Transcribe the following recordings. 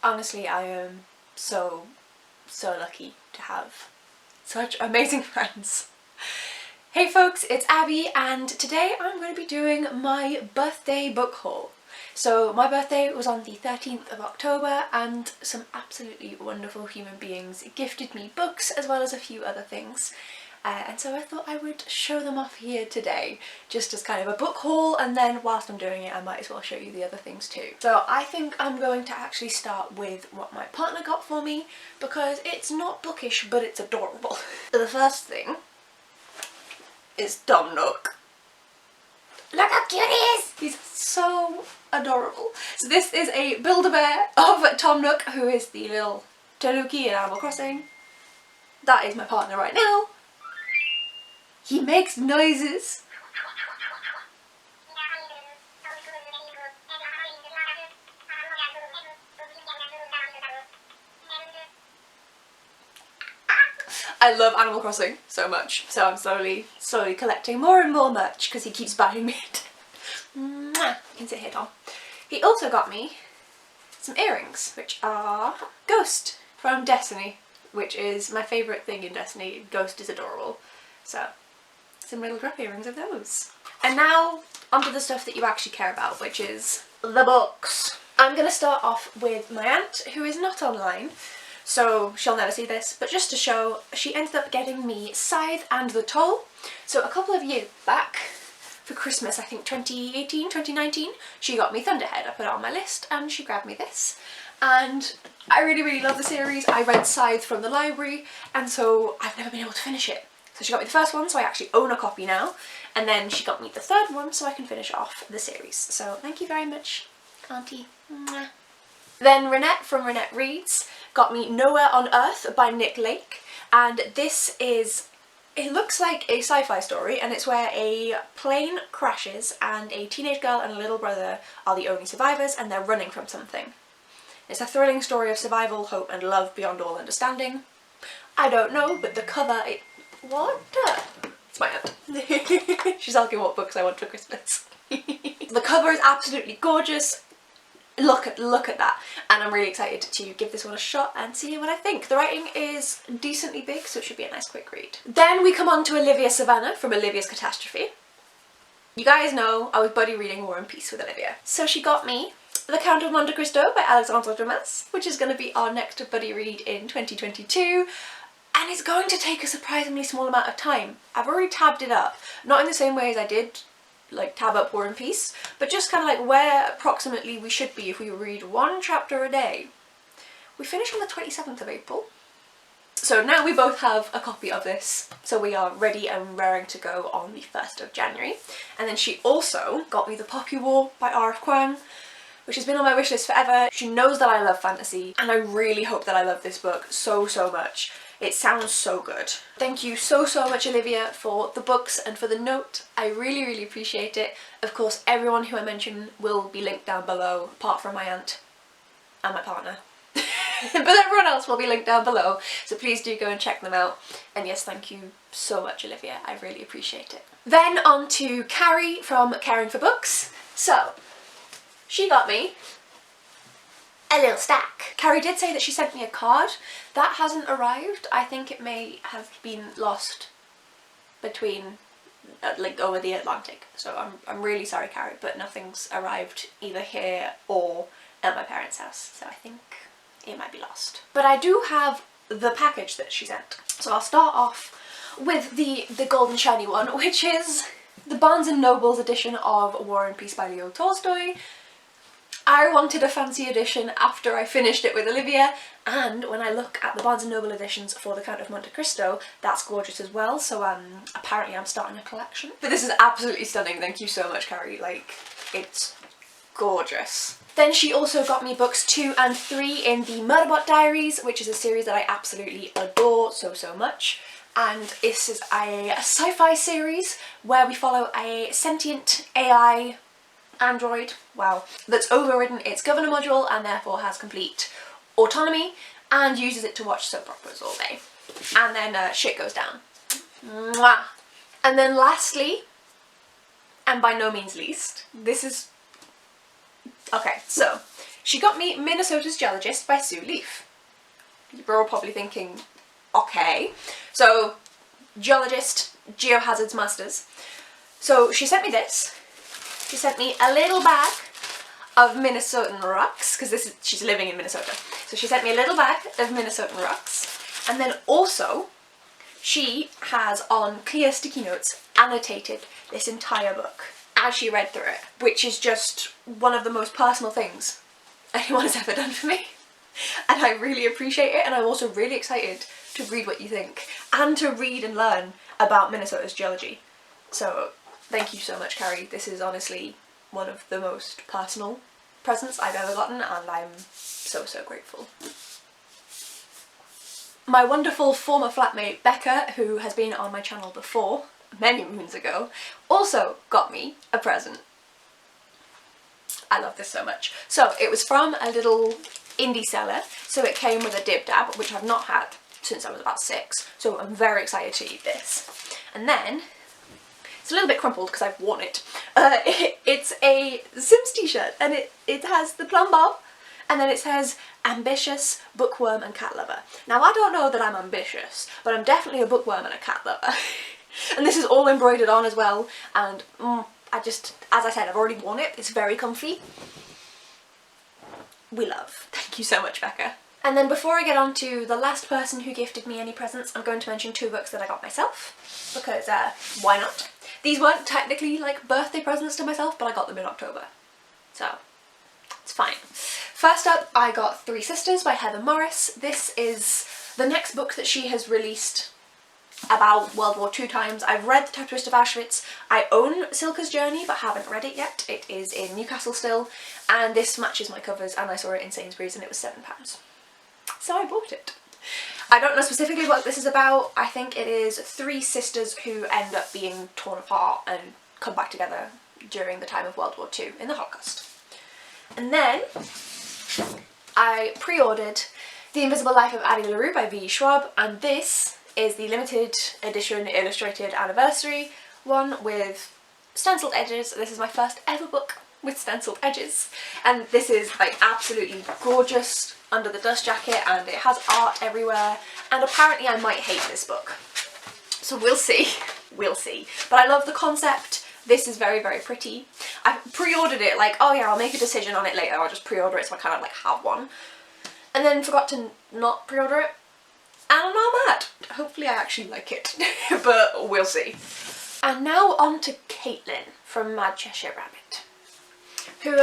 honestly, I am so lucky to have such amazing friends. Hey folks, it's Abby, and today I'm going to be doing my birthday book haul. So my birthday was on the 13th of October and some absolutely wonderful human beings gifted me books as well as a few other things. And so I thought I would show them off here today, just as kind of a book haul, and then whilst I'm doing it I might as well show you the other things too. So I think I'm going to actually start with what my partner got for me, because it's not bookish but it's adorable. The first thing is Tom Nook. Look how cute he is! He's so adorable. So this is a Build-A-Bear of Tom Nook, who is the little tanuki in Animal Crossing. That is my partner right now. He makes noises. I love Animal Crossing so much, so I'm slowly collecting more and more merch because he keeps buying me it. You can sit here, Tom. He also got me some earrings, which are Ghost from Destiny, which is my favourite thing in Destiny. Ghost is adorable. So, some little drop earrings of those. And now, onto the stuff that you actually care about, which is the books. I'm going to start off with my aunt, who is not online, so she'll never see this, but just to show, she ended up getting me Scythe and the Toll. So a couple of years back, for Christmas, I think 2018, 2019, she got me Thunderhead. I put it on my list and she grabbed me this. And I really love the series. I read Scythe from the library, and so I've never been able to finish it. So she got me the first one, so I actually own a copy now, and then she got me the third one so I can finish off the series. So thank you very much, Auntie. Mwah. Then Renette from Renette Reads got me Nowhere on Earth by Nick Lake, and this is, it looks like a sci-fi story, and it's where a plane crashes and a teenage girl and a little brother are the only survivors and they're running from something. It's a thrilling story of survival, hope and love beyond all understanding. I don't know, but the cover, what? It's my aunt. She's asking what books I want for Christmas. The cover is absolutely gorgeous. Look at that, and I'm really excited to give this one a shot and see what I think. The writing is decently big, so it should be a nice quick read. Then we come on to Olivia Savannah from Olivia's Catastrophe. You guys know I was buddy reading War and Peace with Olivia. So she got me The Count of Monte Cristo by Alexandre Dumas, which is going to be our next buddy read in 2022. And it's going to take a surprisingly small amount of time. I've already tabbed it up, not in the same way as I did like tab up War and Peace, but just kind of like where approximately we should be if we read one chapter a day. We finish on the 27th of April. So now we both have a copy of this, so we are ready and raring to go on the 1st of January. And then she also got me The Poppy War by R.F. Kuang, which has been on my wishlist forever. She knows that I love fantasy, and I really hope that I love this book so much. It sounds so good. Thank you so much, Olivia, for the books and for the note. I really appreciate it. Of course, everyone who I mention will be linked down below, apart from my aunt and my partner. But everyone else will be linked down below, so please do go and check them out. And yes, thank you so much, Olivia. I really appreciate it. Then on to Carrie from Caring for Books. So, she got me a little stack. Carrie did say that she sent me a card. That hasn't arrived. I think it may have been lost between, like, over the Atlantic. So I'm really sorry, Carrie, but nothing's arrived either here or at my parents' house. So I think it might be lost. But I do have the package that she sent. So I'll start off with the golden shiny one, which is the Barnes & Noble's edition of War and Peace by Leo Tolstoy. I wanted a fancy edition after I finished it with Olivia, and when I look at the Barnes & Noble editions for The Count of Monte Cristo, that's gorgeous as well, so apparently I'm starting a collection. But this is absolutely stunning, thank you so much, Carrie, like, it's gorgeous. Then she also got me books 2 and 3 in the Murderbot Diaries, which is a series that I absolutely adore so much. And this is a sci-fi series where we follow a sentient AI android, wow, that's overridden its governor module and therefore has complete autonomy and uses it to watch soap operas all day. And then shit goes down. Mwah. And then lastly, and by no means least, this is... okay, so She got me Minnesota's Geologist by Sue Leaf. You're all probably thinking, okay. So, Geologist, Geohazards Masters. So she sent me this. She sent me a little bag of Minnesotan rocks, because she's living in Minnesota. So she sent me a little bag of Minnesotan rocks. And then also, she has on clear sticky notes annotated this entire book as she read through it, which is just one of the most personal things anyone has ever done for me. And I really appreciate it, and I'm also really excited to read what you think and to read and learn about Minnesota's geology. So thank you so much, Carrie. This is honestly one of the most personal presents I've ever gotten, and I'm so, so grateful. My wonderful former flatmate Becca, who has been on my channel before, many moons ago, also got me a present. I love this so much. So it was from a little indie seller, so it came with a dib dab, which I've not had since I was about 6, so I'm very excited to eat this. And then, it's a little bit crumpled because I've worn it. It's a Sims t-shirt, and it has the plumb bob, and then it says ambitious, bookworm and cat lover. Now I don't know that I'm ambitious, but I'm definitely a bookworm and a cat lover. And this is all embroidered on as well, and I just, as I said, I've already worn it, it's very comfy. We love. Thank you so much, Becca. And then before I get on to the last person who gifted me any presents, I'm going to mention 2 books that I got myself, because why not? These weren't technically like birthday presents to myself, but I got them in October, so it's fine. First up, I got Three Sisters by Heather Morris. This is the next book that she has released about World War II times. I've read the Twist of Auschwitz. I own Silka's Journey but haven't read it yet. It is in Newcastle still, and this matches my covers, and I saw it in Sainsbury's and it was £7. So I bought it. I don't know specifically what this is about. I think it is 3 sisters who end up being torn apart and come back together during the time of World War II in the Holocaust. And then I pre-ordered The Invisible Life of Addie Larue by V. Schwab, and this is the limited edition illustrated anniversary one with stenciled edges. This is my first ever book with stenciled edges, and this is like absolutely gorgeous under the dust jacket, and it has art everywhere, and apparently I might hate this book. So we'll see, we'll see. But I love the concept. This is very, very pretty. I pre-ordered it like, oh yeah, I'll make a decision on it later, I'll just pre-order it so I kind of like have one. And then forgot to not pre-order it. And now I'm mad. Hopefully I actually like it, but we'll see. And now on to Caitlin from Mad Cheshire Rabbit, who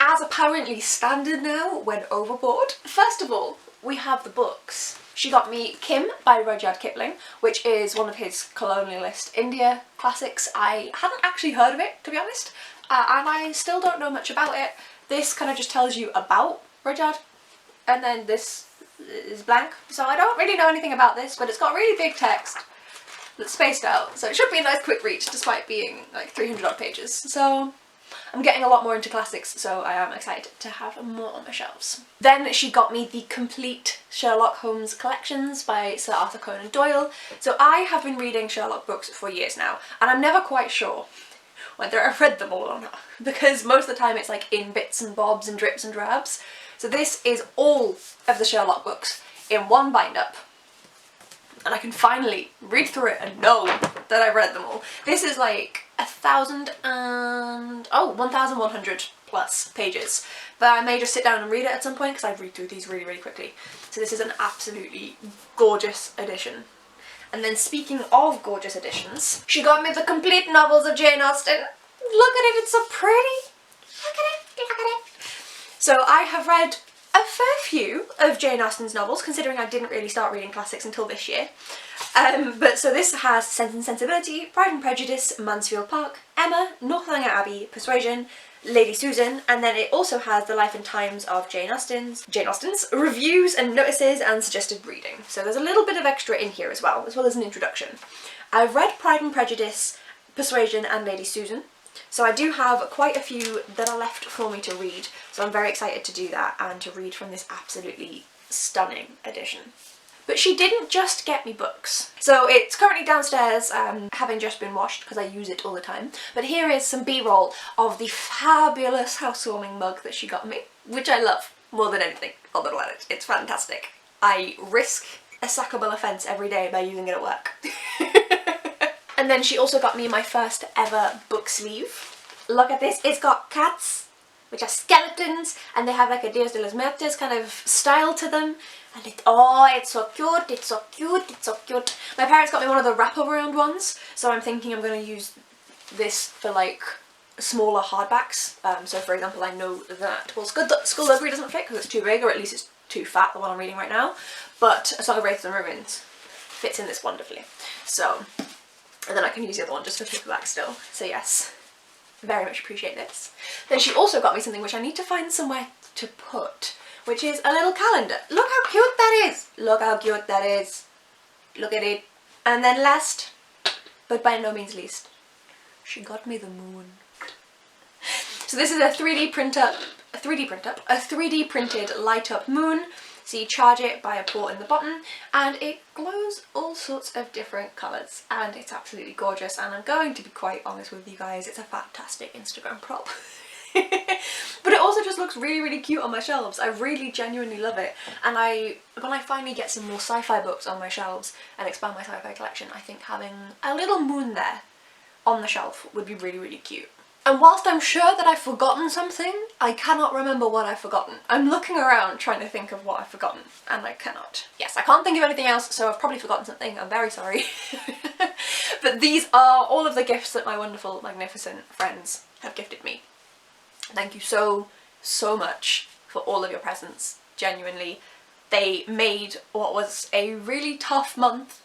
as apparently standard now went overboard. First of all, we have the books. She got me Kim by Rudyard Kipling, which is one of his colonialist India classics. I hadn't actually heard of it, to be honest, and I still don't know much about it. This kind of just tells you about Rudyard, and then this is blank, so I don't really know anything about this, but it's got really big text that's spaced out, so it should be a nice quick read despite being like 300 odd pages. So I'm getting a lot more into classics, so I am excited to have more on my shelves. Then she got me the complete Sherlock Holmes collections by Sir Arthur Conan Doyle. So I have been reading Sherlock books for years now, and I'm never quite sure whether I've read them all or not, because most of the time it's like in bits and bobs and drips and drabs. So this is all of the Sherlock books in one bind-up, and I can finally read through it and know that I've read them all. This is like 1,100 plus pages, but I may just sit down and read it at some point because I read through these really, really quickly. So this is an absolutely gorgeous edition. And then speaking of gorgeous editions, she got me the complete novels of Jane Austen. Look at it, it's so pretty. Look at it, look at it. So I have read a fair few of Jane Austen's novels, considering I didn't really start reading classics until this year. So this has Sense and Sensibility, Pride and Prejudice, Mansfield Park, Emma, Northanger Abbey, Persuasion, Lady Susan, and then it also has the life and times of Jane Austen's reviews and notices and suggested reading. So there's a little bit of extra in here as well as an introduction. I've read Pride and Prejudice, Persuasion and Lady Susan, so I do have quite a few that are left for me to read, so I'm very excited to do that and to read from this absolutely stunning edition. But she didn't just get me books. So it's currently downstairs, having just been washed because I use it all the time. But here is some B-roll of the fabulous housewarming mug that she got me. which I love more than anything on the planet. It's fantastic. I risk a sackable offence every day by using it at work. And then she also got me my first ever book sleeve. Look at this, it's got cats, which are skeletons, and they have like a Dias de las Muertes kind of style to them. And it's so cute, it's so cute, it's so cute. My parents got me one of the wraparound ones, so I'm thinking I'm going to use this for like smaller hardbacks. So for example, I know that, well, Skullduggery doesn't fit because it's too big, or at least it's too fat, the one I'm reading right now, but A Song of Wraiths and Ruins fits in this wonderfully. So, and then I can use the other one just for paperback still. So yes, very much appreciate this. Then she also got me something which I need to find somewhere to put, which is a little calendar. Look how cute that is! Look how cute that is! Look at it. And then last, but by no means least, she got me the moon. So this is a 3D printed light up moon. So you charge it by a port in the bottom and it glows all sorts of different colours, and it's absolutely gorgeous, and I'm going to be quite honest with you guys, it's a fantastic Instagram prop. But it also just looks really, really cute on my shelves. I really genuinely love it, and when I finally get some more sci-fi books on my shelves and expand my sci-fi collection, I think having a little moon there on the shelf would be really, really cute. And whilst I'm sure that I've forgotten something, I cannot remember what I've forgotten. I'm looking around trying to think of what I've forgotten, and I cannot. Yes, I can't think of anything else, so I've probably forgotten something. I'm very sorry. But these are all of the gifts that my wonderful, magnificent friends have gifted me. Thank you so, so much for all of your presents. Genuinely, they made what was a really tough month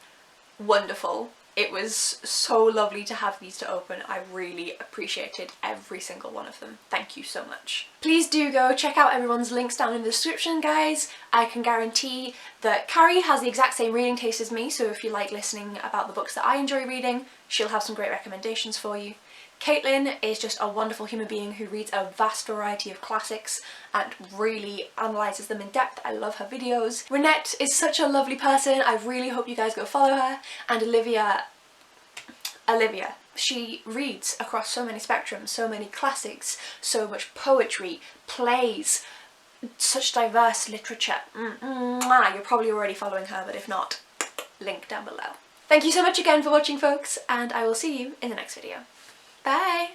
wonderful. It was so lovely to have these to open. I really appreciated every single one of them. Thank you so much. Please do go check out everyone's links down in the description, guys. I can guarantee that Carrie has the exact same reading taste as me, so if you like listening about the books that I enjoy reading, she'll have some great recommendations for you. Caitlin is just a wonderful human being who reads a vast variety of classics and really analyses them in depth. I love her videos. Renette is such a lovely person. I really hope you guys go follow her. And Olivia, she reads across so many spectrums, so many classics, so much poetry, plays, such diverse literature. You're probably already following her, but if not, link down below. Thank you so much again for watching, folks, and I will see you in the next video. Bye!